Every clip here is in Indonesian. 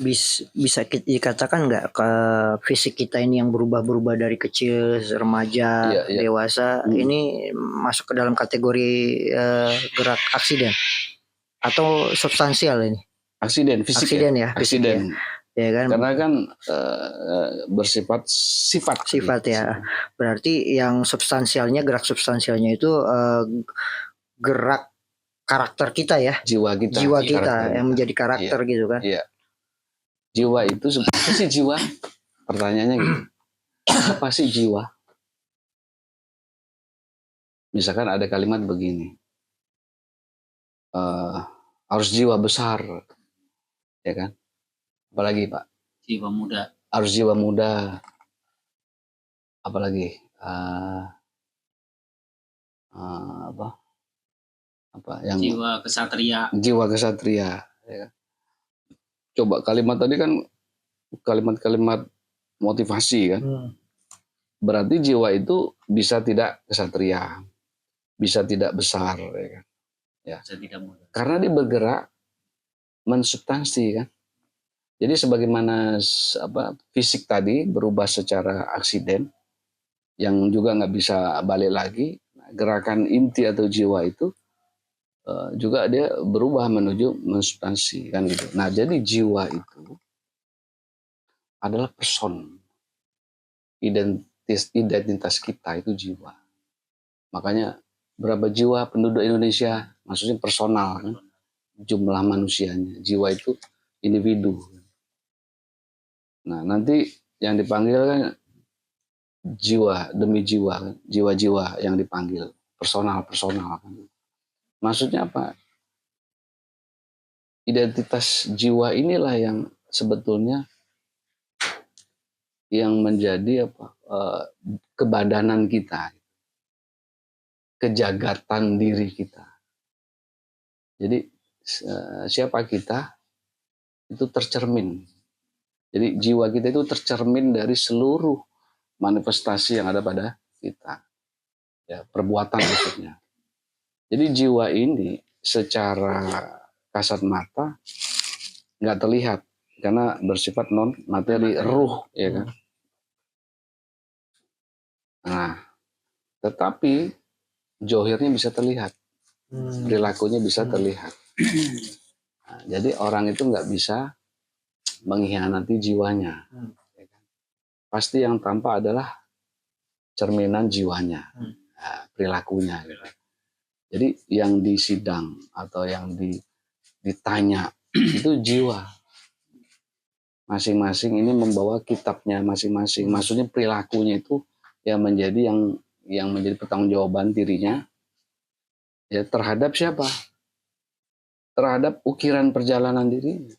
bisa dikatakan nggak ke fisik kita ini yang berubah-berubah dari kecil, remaja, dewasa ini masuk ke dalam kategori gerak aksiden atau substansial ini? Aksiden fisik aksiden ya, fisik aksiden. Ya kan? Karena kan bersifat sifat ya. Berarti yang substansialnya, gerak substansialnya itu gerak karakter kita ya, jiwa kita yang menjadi karakter gitu kan. Iya. Jiwa itu apa sih jiwa? Pertanyaannya gitu. Apa sih jiwa? Misalkan ada kalimat begini, harus jiwa besar, ya kan? Apalagi Pak? Jiwa muda. Harus jiwa muda. Apalagi? Apa yang jiwa kesatria. Jiwa kesatria. Ya. Coba kalimat tadi kan kalimat-kalimat motivasi kan. Berarti jiwa itu bisa tidak kesatria, bisa tidak besar, ya kan? Ya. Bisa tidak muda. Karena dia bergerak mensubstansi kan. Jadi sebagaimana fisik tadi berubah secara aksiden, yang juga nggak bisa balik lagi, gerakan inti atau jiwa itu juga dia berubah menuju mensubstansi kan gitu. Nah jadi jiwa itu adalah person, identitas kita itu jiwa. Makanya berapa jiwa penduduk Indonesia, maksudnya personal kan, jumlah manusianya. Jiwa itu individu. Nah nanti yang dipanggil kan jiwa demi jiwa, jiwa-jiwa yang dipanggil, personal kan. Maksudnya apa? Identitas jiwa inilah yang sebetulnya yang menjadi kebadanan kita, kejagatan diri kita. Jadi siapa kita itu tercermin. Jadi jiwa kita itu tercermin dari seluruh manifestasi yang ada pada kita. Ya, perbuatan maksudnya. Jadi jiwa ini secara kasat mata nggak terlihat karena bersifat non materi, ruh, ya kan. Nah, tetapi johirnya bisa terlihat, perilakunya bisa terlihat. Nah, jadi orang itu nggak bisa mengkhianati jiwanya. Ya kan? Pasti yang tampak adalah cerminan jiwanya, perilakunya. Gitu. Jadi yang disidang atau yang ditanya itu jiwa. Masing-masing ini membawa kitabnya masing-masing. Maksudnya perilakunya itu yang menjadi yang menjadi pertanggungjawaban dirinya ya terhadap siapa? Terhadap ukiran perjalanan dirinya.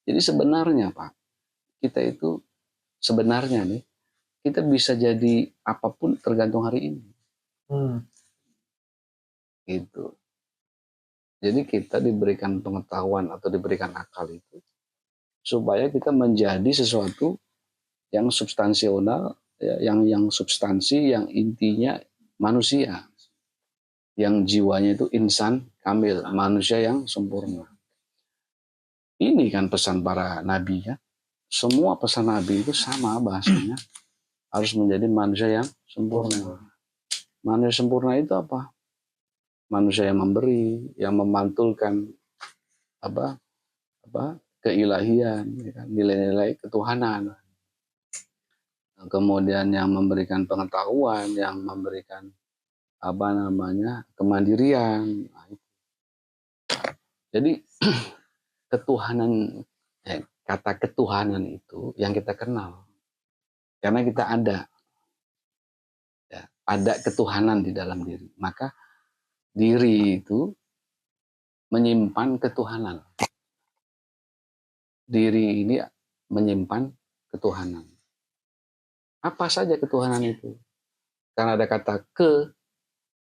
Jadi sebenarnya Pak, kita itu sebenarnya nih kita bisa jadi apapun tergantung hari ini. Gitu. Jadi kita diberikan pengetahuan atau diberikan akal itu supaya kita menjadi sesuatu yang substansional, ya, yang substansi, yang intinya manusia, yang jiwanya itu insan kamil, manusia yang sempurna. Ini kan pesan para nabi ya. Semua pesan nabi itu sama bahasanya, harus menjadi manusia yang sempurna. Manusia sempurna itu apa? Manusia yang memberi, yang memantulkan keilahian, ya kan? Nilai-nilai ketuhanan. Kemudian yang memberikan pengetahuan, yang memberikan kemandirian. Jadi ketuhanan, kata ketuhanan itu yang kita kenal, karena kita ada ketuhanan di dalam diri. Maka diri itu menyimpan ketuhanan. Diri ini menyimpan ketuhanan. Apa saja ketuhanan itu? Karena ada kata ke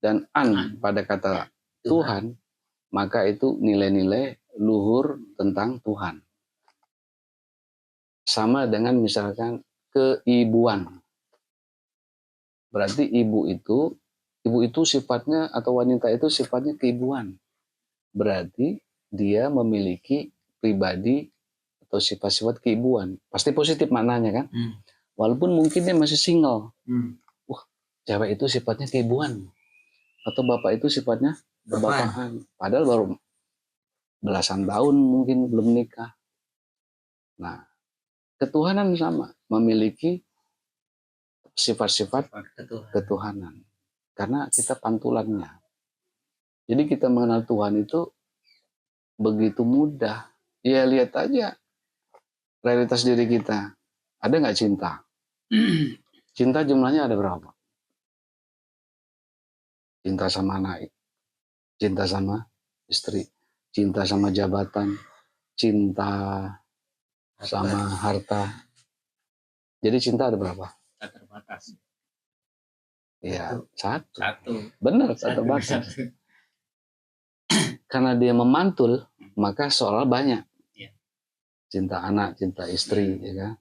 dan an pada kata Tuhan, maka itu nilai-nilai luhur tentang Tuhan. Sama dengan misalkan keibuan. Berarti ibu itu sifatnya atau wanita itu sifatnya keibuan. Berarti dia memiliki pribadi atau sifat-sifat keibuan. Pasti positif maknanya kan. Walaupun mungkin dia masih single. Wah, cewek itu sifatnya keibuan. Atau bapak itu sifatnya bapaan. Padahal baru belasan tahun mungkin belum nikah. Nah, ketuhanan sama. Memiliki sifat-sifat ketuhanan. Karena kita pantulannya. Jadi kita mengenal Tuhan itu begitu mudah. Ya lihat aja realitas diri kita. Ada nggak cinta? Cinta jumlahnya ada berapa? Cinta sama anak, cinta sama istri, cinta sama jabatan, cinta sama harta. Jadi cinta ada berapa? Tak terbatas. Ya, satu. Benar, terbatas. Karena dia memantul, maka seolah banyak. Cinta anak, cinta istri, ya kan?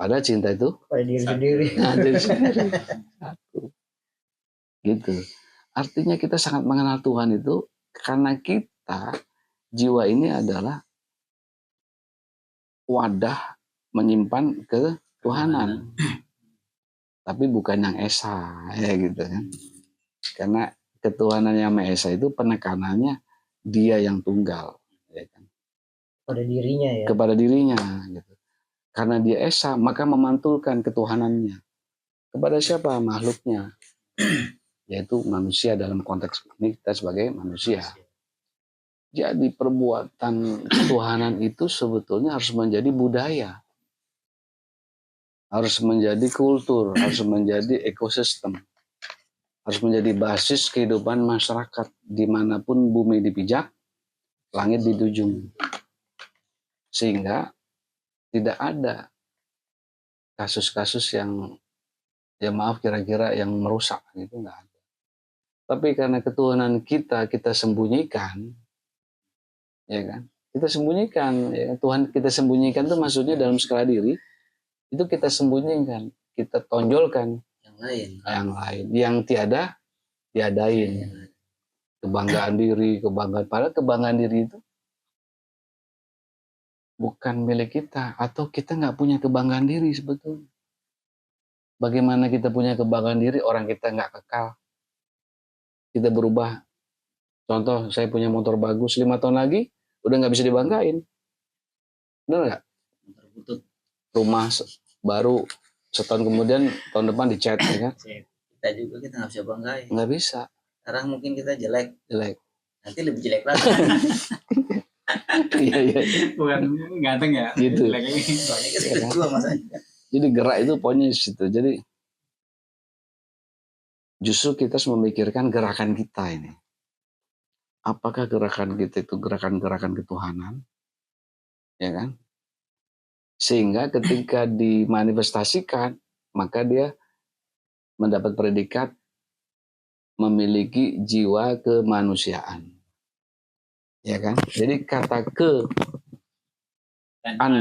Padahal cinta itu pada diri sendiri. Nah, diri sendiri. Satu. Gitu. Artinya kita sangat mengenal Tuhan itu karena kita, jiwa ini adalah wadah menyimpan ketuhanan. Tapi bukan yang esa, ya gitu kan. Karena ketuhanan yang Maha Esa itu penekanannya dia yang tunggal, ya kan. Pada dirinya ya. Kepada dirinya, gitu. Karena dia esa, maka memantulkan ketuhanannya. Kepada siapa? Makhluknya. Yaitu manusia dalam konteks ini kita sebagai manusia. Jadi perbuatan ketuhanan itu sebetulnya harus menjadi budaya. Harus menjadi kultur, harus menjadi ekosistem. Harus menjadi basis kehidupan masyarakat. Dimanapun bumi dipijak, langit dijunjung. Sehingga tidak ada kasus-kasus yang, ya maaf kira-kira yang merusak, gitu nggak ada. Tapi karena ketuhanan kita sembunyikan, ya kan? Kita sembunyikan, ya, Tuhan kita sembunyikan itu maksudnya dalam skala diri, itu kita sembunyikan, kita tonjolkan yang lain, yang tiada diadain. Kebanggaan diri, padahal kebanggaan diri itu bukan milik kita, atau kita nggak punya kebanggaan diri sebetulnya. Bagaimana kita punya kebanggaan diri, orang kita nggak kekal. Kita berubah. Contoh, saya punya motor bagus, 5 tahun lagi udah nggak bisa dibanggain. Benar nggak? Rumah baru setahun kemudian, tahun depan dicat, ya kan? Kita juga kita nggak bisa banggain. Nggak bisa. Sekarang mungkin kita jelek. Nanti lebih jelek lagi. Iya. Bukan ganteng ya. Gitu. Soalnya kita tua masanya. Jadi gerak itu pokoknya di situ. Jadi justru kita harus memikirkan gerakan kita ini. Apakah gerakan kita itu gerakan-gerakan ketuhanan? Ya kan? Sehingga ketika dimanifestasikan, maka dia mendapat predikat memiliki jiwa kemanusiaan. Ya kan? Jadi kata ke-an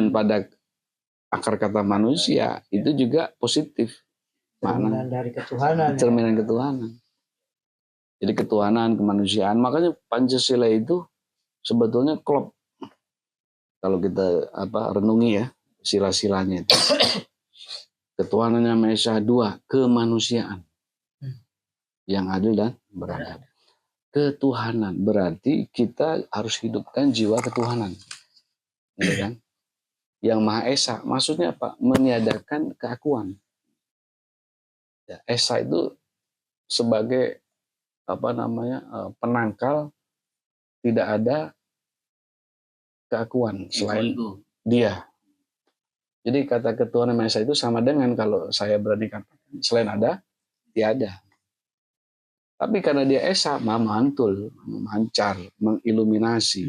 pada akar kata manusia itu juga positif. Cerminan dari ketuhanan. Cerminan ketuhanan. Jadi ketuhanan, kemanusiaan. Makanya Pancasila itu sebetulnya klop. Kalau kita renungi ya sila-silanya itu. Ketuhanan yang Maha Esa, 2, kemanusiaan. Yang adil dan beradab. Ketuhanan berarti kita harus hidupkan jiwa ketuhanan. Ya kan? Yang Maha Esa maksudnya apa? Meniadakan keakuan. Ya, Esa itu sebagai penangkal tidak ada keakuan selain dia. Jadi kata ketuhanan Maha Esa itu sama dengan kalau saya berani katakan selain ada, tiada. Tapi karena dia Esa, memantul, memancar, mengiluminasi.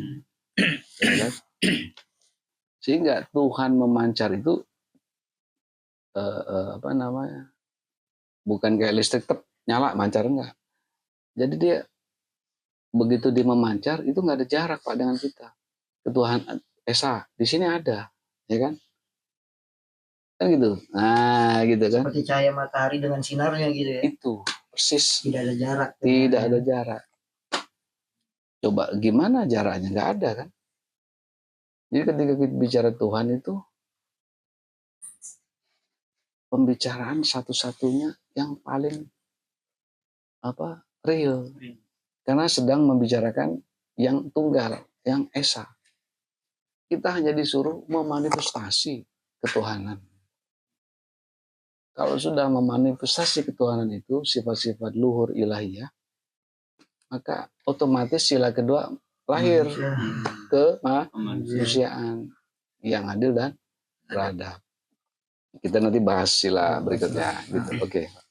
Ya kan? Sehingga Tuhan memancar itu bukan kayak listrik nyala mancar, enggak. Jadi dia begitu dia memancar itu nggak ada jarak Pak dengan kita. Ketuhanan Esa di sini ada, ya kan? Kan gitu. Nah, gitu kan. Seperti cahaya matahari dengan sinarnya gitu ya. Itu persis. Tidak ada jarak. Tidak ada jarak. Coba gimana jaraknya? Nggak ada kan? Jadi ketika kita bicara Tuhan itu pembicaraan satu-satunya yang paling real. Karena sedang membicarakan yang tunggal, yang esa. Kita hanya disuruh memanifestasi ketuhanan. Kalau sudah memanifestasi ketuhanan itu sifat-sifat luhur ilahiyah, maka otomatis sila kedua lahir ke manusiaan yang adil dan beradab. Kita nanti bahas sila berikutnya gitu. Oke.